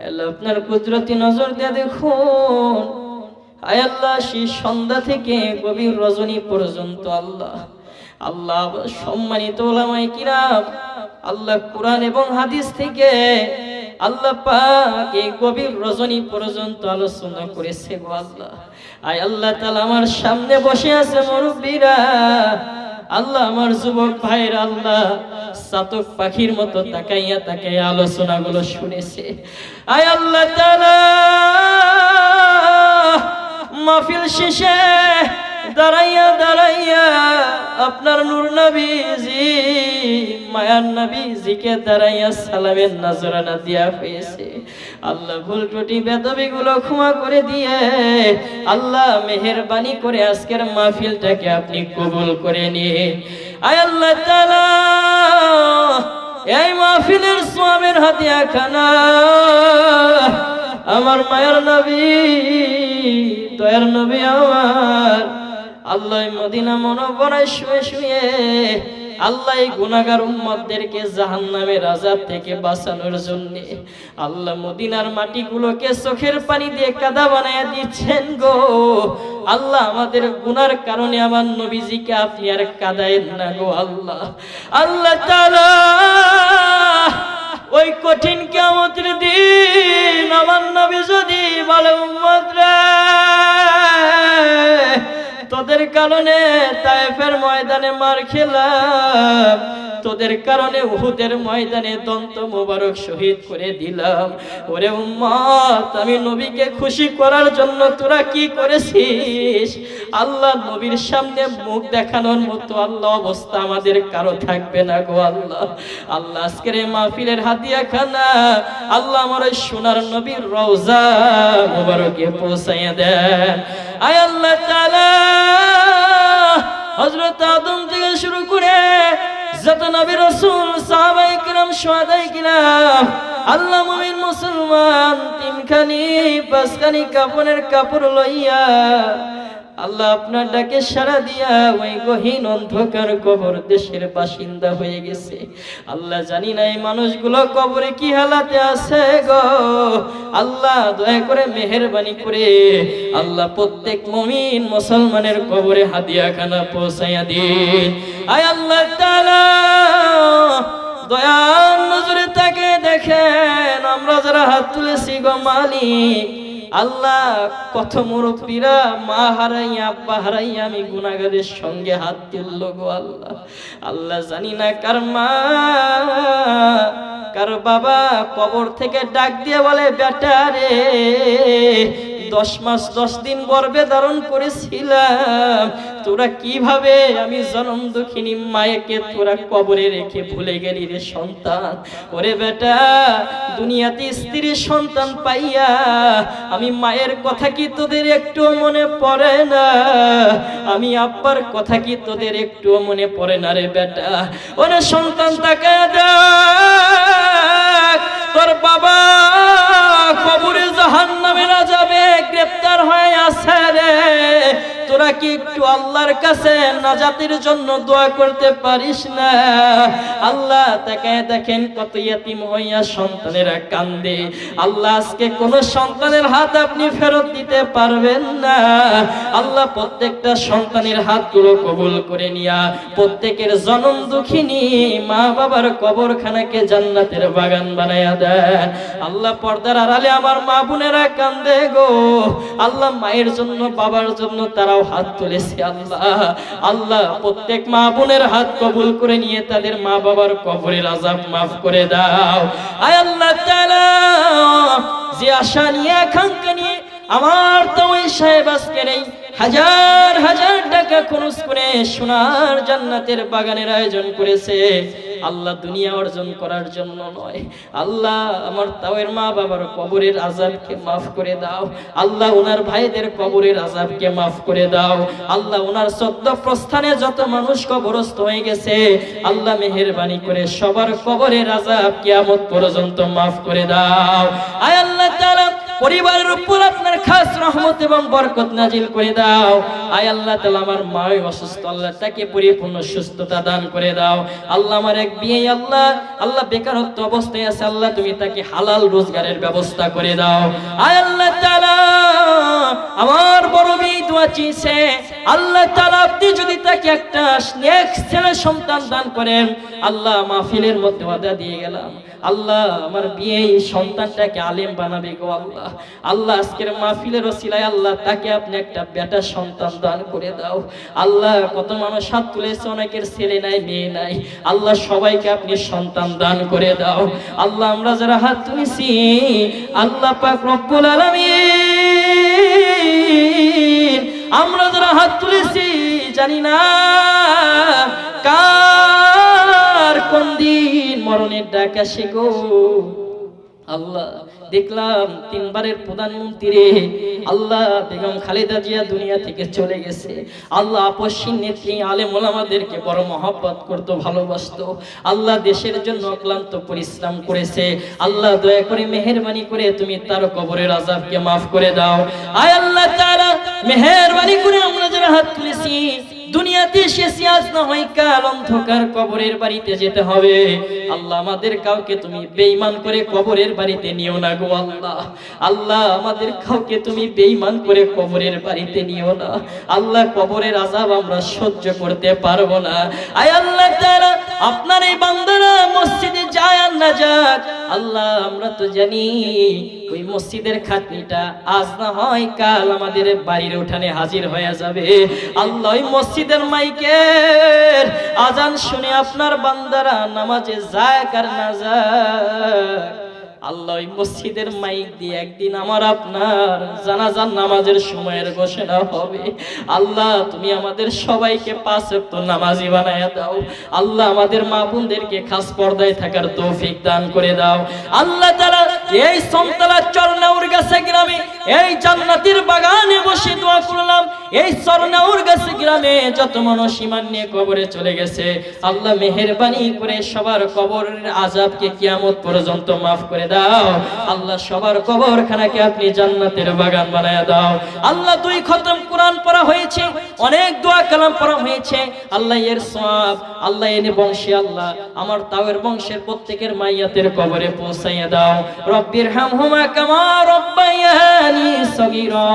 আল্লাহ আপনার কুদরতি নজর দিয়ে দেখুন। আয় আল্লাহ, সেই সন্ধ্যা থেকে গভীর রজনী পর্যন্ত আল্লাহ আল্লাহ সম্মানিত উলামায়ে কিরাম আল্লাহ কোরআন এবং হাদিস থেকে আল্লাহ পাক এই গভীর রজনী পর্যন্ত আলোচনা করেছে গো আল্লাহ। আয় আল্লাহ তাআলা, আমার সামনে বসে আছে মুরব্বীরা, আল্লাহ আমার যুবক ভাইরা আল্লাহ চাতক পাখির মতো তাকাইয়া তাকাইয়া আলোচনাগুলো শুনেছে। আয় আল্লাহ তাআলা, মাহফিল শেষে দাঁড়াইয়া দাঁড়াইয়া আপনার নূর নবীজি মায়ার নবীজিকে দাঁড়াইয়া সালামের নজরানা দিয়া হয়েছে। আল্লাহ ভুল ত্রুটি বেদবিগুলো ক্ষমা করে দিয়ে আল্লাহ মেহেরবানি করে আজকের মাহফিলটাকে আপনি কবুল করে নিন। আয় আল্লাহ তাআলা, এই মাহফিলের সওয়াবের হাদিয়া খানা আমার মায়ের নবী দয়ার নবী আমার আল্লাহ মদিনা মনোবরায় শুয়ে শুয়ে আল্লাহ এই গুনাহগার উম্মতদেরকে জাহান্নামের আযাব থেকে বাঁচানোর জন্য আল্লাহ মদিনার মাটিগুলোকে চোখের পানি দিয়ে কাদা বানায়া দিচ্ছেন গো আল্লাহ। আমাদের গুনার কারণে আমার নবীজিকে আপনি আর কাদায়েন না গো আল্লাহ। আল্লাহ তাআলা, ওই কঠিন কিয়ামতের দিন আমার নবী যদি বলে উম্মত রে, তোদের কারণে তায়েফের ময়দানে মার খেলাম, তোদের কারণে উহুদের ময়দানে দন্ত মোবারক শহীদ করে দিলাম, ওরে উম্মত আমি নবীকে খুশি করার জন্য তোরা কি করেছিস? আল্লাহ নবীর সামনে মুখ দেখানোর মতো আল্লাহ অবস্থা আমাদের কারো থাকবে না গো আল্লাহ। আল্লাহ আজকের এই মাহফিলের হাদিয়া খানা আল্লাহ আমার ওই সোনার নবীর রওজা মোবারকে পৌঁছাইয়া দেন। আয় আল্লাহ তাআলা, হযরত আদম থেকে শুরু করে যত নবী রাসূল সাহাবায়ে কিরাম শুহাদায়ে কিরাম আল্লাহ মুমিন মুসলমান তিনখানি পাঁচখানি কাফনের কাপড় লইয়া আল্লাহ আপনার ডাকে সাড়া দিয়া ওই গহীন অন্ধকার কবর দেশের বাসিন্দা হয়ে গেছে। আল্লাহ জানি না এই মানুষগুলো কবরে কি হালাতে আছে গো আল্লাহ, দয়া করে মেহেরবানি করে আল্লাহ প্রত্যেক মুমিন মুসলমানের কবরে হাদিয়া খানা পৌঁছাইয়া দিন। আয় আল্লাহ তাআলা, দয়ার নজরে তাকে দেখেন আমরা যারা হাত তুলেছি গো মালিক। আল্লাহ কত মুরব্বীরা মা হারাইয়া আব্বা হারাইয়া আমি গুনাহগারের সঙ্গে হাত তুললো গো আল্লাহ। আল্লাহ জানি না কার মা কার বাবা কবর থেকে ডাক দিয়ে বলে বেটা রে 10 মাস 10 দিন গর্ভে ধারণ করেছিলাম, তোরা কিভাবে আমি জনম দুঃখিনী মায়েকে তোরা কবরে রেখে ভুলে গেলি রে সন্তান। ওরে বেটা দুনিয়াতে স্ত্রীর সন্তান পাইয়া আমি মায়ের কথা কি তোদের একটু মনে পড়ে না? আমি আব্বার কথা কি তোদের একটু মনে পড়ে না রে বেটা? ওরে সন্তান তাকায় দেখ তোর বাবা কবরে জাহান্নামে না যাবে গ্রেফতার হয়ে আছে রে। তোরা কি একটু আল্লাহর কাছে নাজাতের জন্য দোয়া করতে পারিস না? আল্লাহ তাকে দেখেন কত ইয়াতিম হইয়া সন্তানেরা কান্দে। আল্লাহ আজকে কোন সন্তানের হাত আপনি ফেরত দিতে পারবেন না। আল্লাহ প্রত্যেকটা সন্তানের হাতগুলো কবুল করে নিয়া প্রত্যেকের জনম দুঃখিনী মা বাবার কবরখানাকে জান্নাতের বাগান বানায়া দেন। আল্লাহ পর্দার আড়ালে আমার মা বোনেরা কান্দে গো আল্লাহ, মায়ের জন্য বাবার জন্য তারাও হাত তুলেছে আল্লাহ। আল্লাহ প্রত্যেক মা বোনের হাত কবুল করে নিয়ে তাদের মা বাবার কবরের আযাব মাফ করে দাও। আয় আল্লাহ তাআলা যে আশা নিয়ে আকাঙ্ক্ষা নিয়ে আমার তো ওই সাহেব আজকে নেই হাজার হাজার টাকা খরচ করে সোনার জান্নাতের বাগানের আয়োজন করেছে, আল্লাহ দুনিয়া অর্জন করার জন্য নয়। আল্লাহ আমার তাওয়ের মা বাবার কবরের আযাবকে মাফ করে দাও। আল্লাহ ওনার ভাইদের কবরের আযাবকে মাফ করে দাও। আল্লাহ ওনার সদ্য প্রস্থানে যত মানুষ কবরস্থ হয়ে গেছে আল্লাহ মেহেরবানি করে সবার কবরের আযাব কিয়ামত পর্যন্ত মাফ করে দাও। আয় আল্লাহ তাআলা পরিবারের উপর আপনার খাস রহমত এবং বরকত নাজিল করে দাও। আয় আল্লাহ তাআলা আমার মা অসুস্থ, আল্লাহ তাকে পরিপূর্ণ সুস্থতা দান করে দাও। আল্লাহ আমার এক বিয়ে আল্লাহ আল্লাহ বেকারত্ব অবস্থায় আছে, আল্লাহ তুমি তাকে হালাল রোজগারের ব্যবস্থা করে দাও। আয় আল্লাহ তাআলা আমার বড় মেয়ে দোয়া চেয়েছে, আল্লাহ তাআলা আপনি যদি তাকে একটা নেক ছেলে সন্তান দান করেন, আল্লাহ মাহফিলের মধ্যে ওয়াদা দিয়ে গেলাম আল্লাহ আমার বিয়ে সন্তানটাকে আলেম বানাবে গো আল্লাহ। আল্লাহ আজকের মাহফিলের ওসিলায় আল্লাহ তাকে আপনি একটা বেটা সন্তান দান করে দাও। আল্লাহ কত মানুষ হাত তুলেছে, অনেকের ছেলে নাই মেয়ে নাই, আল্লাহ সবাইকে আপনি সন্তান দান করে দাও। আল্লাহ আমরা যারা হাত তুলেছি আল্লাহ পাক রব্বুল আলামিন আমরা যারা হাত তুলেছি জানি না কার কোন দিন মরণের ডাক আসে গো আল্লাহ। দেখলাম 3 বারের প্রধানমন্ত্রী আল্লাহ বেগম খালেদা জিয়া দুনিয়া থেকে চলে গেছে। আল্লাহ আপসীন নেত্রী আলেম ওলামাদেরকে বড় মহব্বত করত, ভালোবাসতো। আল্লাহ দেশের জন্য অক্লান্ত পরিশ্রম করেছে। আল্লাহ দয়া করে মেহেরবানি করে তুমি তার কবরের আযাবকে মাফ করে দাও। আয় আল্লাহ তাআলা মেহেরবানি করে আমরা যারা হাত তুলেছি দুনিয়াতে শেষে আজ না হয় কাল অন্ধকার কবরের বাড়িতে যেতে হবে। আল্লাহ আমাদের কাউকে তুমি বেঈমান করে কবরের বাড়িতে নিও না গো আল্লাহ। আল্লাহ আমাদের কাউকে তুমি বেঈমান করে কবরের বাড়িতে নিও না আল্লাহ। কবরের আযাব আমরা সহ্য করতে পারবো না। আয় আল্লাহ তাআলা আপনার এই বান্দারা মসজিদে যায় আর না যাক আল্লাহ আমরা তো জানি ওই মসজিদের খাটনিটা আজ না হয় কাল আমাদের বাড়ির উঠানে হাজির হয়ে যাবে। আল্লাহ ওই মসজিদের মাইকের আজান শুনে আপনার বান্দারা নামাজে যায় আর না যায় আল্লাহ ওই মসজিদের মাইক দিয়ে একদিন আমার আপনার জানাজার নামাজের সময়ের ঘোষণা হবে। আল্লাহ তুমি আমাদের সবাইকে 5 ওয়াক্ত নামাজি বানায়া দাও। আল্লাহ আমাদের মা বোনদেরকে খাস পর্দায় থাকার তৌফিক দান করে দাও। আল্লাহ তাআলা এই সমতলা চরনাউরগাছা গ্রামে এই জান্নাতের বাগানে বসে দোয়া করলাম, এই চরনাউরগাছা গ্রামে যত মানুষ ঈমান নিয়ে কবরে চলে গেছে আল্লাহ মেহেরবানি করে সবার কবরের আযাবকে কিয়ামত পর্যন্ত মাফ করে দাও। আল্লাহ সবার কবরখানাকে আপনি জান্নাতের বাগান বানায়া দাও। আল্লাহ 2 খতম কোরআন পড়া হয়েছে, অনেক দোয়া কালাম পড়া হয়েছে আল্লাহ এর সওয়াব আল্লাহ এর বংশে আল্লাহ আমার তাওয়ের বংশের প্রত্যেকের মাইয়াতের কবরে পৌঁছাইয়া দাও। রব্বির হামহুমা কামা রব্বায়ানি সগীরা।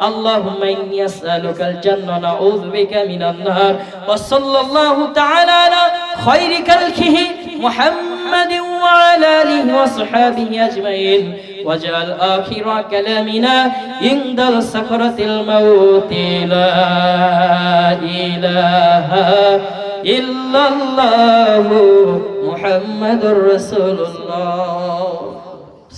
আল্লাহুম্মা ইন্নী আসআলুকাল জান্নাহ নাউযু বিকা মিনান নার। ওয়া সাল্লাল্লাহু তাআলা আলা খায়রি খালকিহি মুহাম্মাদিন ওয়া আলা আলিহি ওয়া সাহবিহি আজমাইন। واجعل آخر كلامنا عند سكرة الموت لا إله إلا الله محمد رسول الله